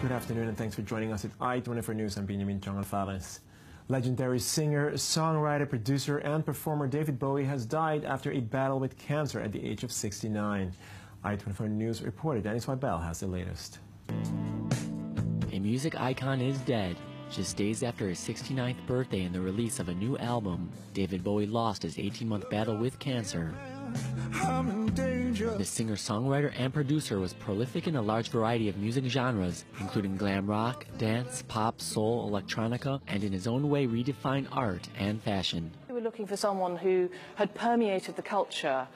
Good afternoon and thanks for joining us at I-24 News. I'm Tjong. Legendary singer, songwriter, producer and performer David Bowie has died after a battle with cancer at the age of 69. I-24 News reporter Danny Swibel has the latest. A music icon is dead. Just days after his 69th birthday and the release of a new album, David Bowie lost his 18-month battle with cancer. The singer-songwriter and producer was prolific in a large variety of music genres, including glam rock, dance, pop, soul, electronica, and in his own way redefined art and fashion. We were looking for someone who had permeated the culture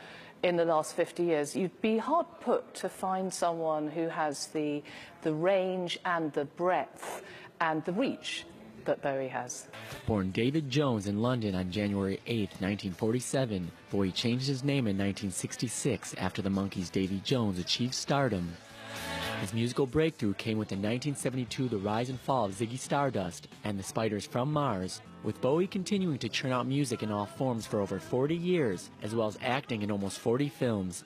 in the last 50 years. You'd be hard put to find someone who has the range and the breadth and the reach that Bowie has. Born David Jones in London on January 8, 1947, Bowie changed his name in 1966 after the Monkees' Davy Jones achieved stardom. His musical breakthrough came with the 1972 The Rise and Fall of Ziggy Stardust and The Spiders from Mars, with Bowie continuing to churn out music in all forms for over 40 years, as well as acting in almost 40 films.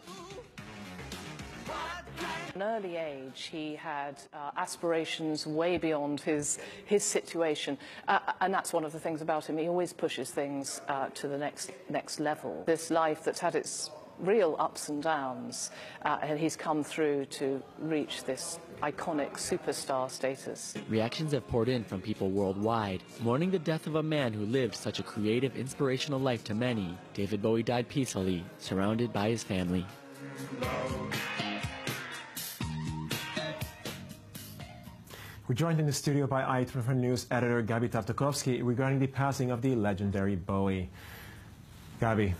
At an early age, he had aspirations way beyond his situation, and that's one of the things about him. He always pushes things to the next level. This life that's had its real ups and downs, and he's come through to reach this iconic superstar status. Reactions have poured in from people worldwide, mourning the death of a man who lived such a creative, inspirational life to many. David Bowie died peacefully, surrounded by his family. We're joined in the studio by I-24 News editor Gabi Tartakovsky regarding the passing of the legendary Bowie. Gabi,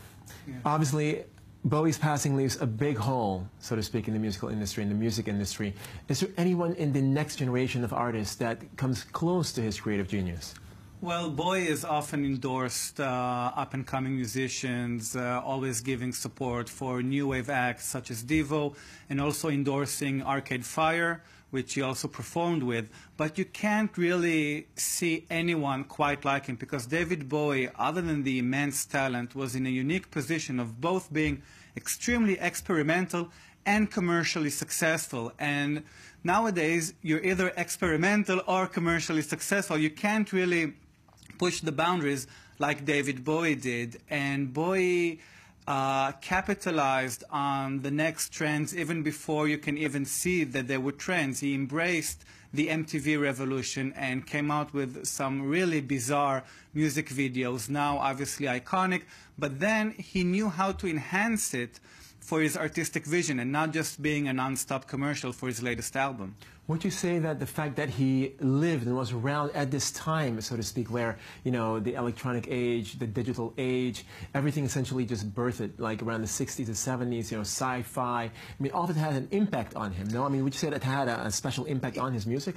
obviously Bowie's passing leaves a big hole, so to speak, in the musical industry, in the music industry. Is there anyone in the next generation of artists that comes close to his creative genius? Well, Bowie is often endorsed up-and-coming musicians, always giving support for new wave acts such as Devo, and also endorsing Arcade Fire, which he also performed with. But you can't really see anyone quite like him, because David Bowie, other than the immense talent, was in a unique position of both being extremely experimental and commercially successful. And nowadays, you're either experimental or commercially successful. You can't really push the boundaries like David Bowie did. And Bowie capitalized on the next trends even before you can even see that there were trends. He embraced the MTV revolution and came out with some really bizarre music videos, now obviously iconic, but then he knew how to enhance it for his artistic vision and not just being a non-stop commercial for his latest album. Would you say that the fact that he lived and was around at this time, so to speak, where, you know, the electronic age, the digital age, everything essentially just birthed, like around the 60s and 70s, you know, sci-fi, I mean, all of it had an impact on him, no? I mean, would you say that had a special impact on his music?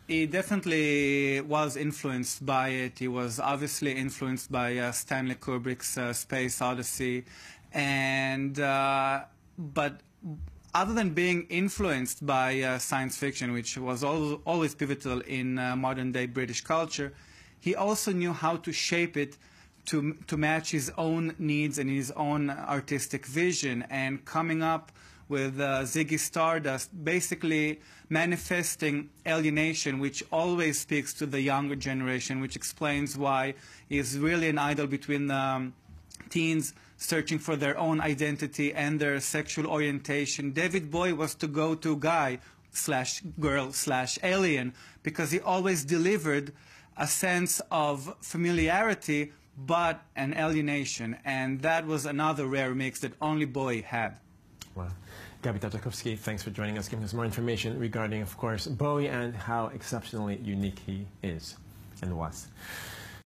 He definitely was influenced by it. He was obviously influenced by Stanley Kubrick's Space Odyssey, and but other than being influenced by science fiction, which was always pivotal in modern-day British culture, he also knew how to shape it to match his own needs and his own artistic vision, and coming up with Ziggy Stardust, basically manifesting alienation, which always speaks to the younger generation, which explains why he's really an idol between teens searching for their own identity and their sexual orientation. David Bowie was the go-to guy / girl / alien, because he always delivered a sense of familiarity but an alienation, and that was another rare mix that only Bowie had. Wow. Gabi Tartakovsky, thanks for joining us, giving us more information regarding, of course, Bowie and how exceptionally unique he is and was.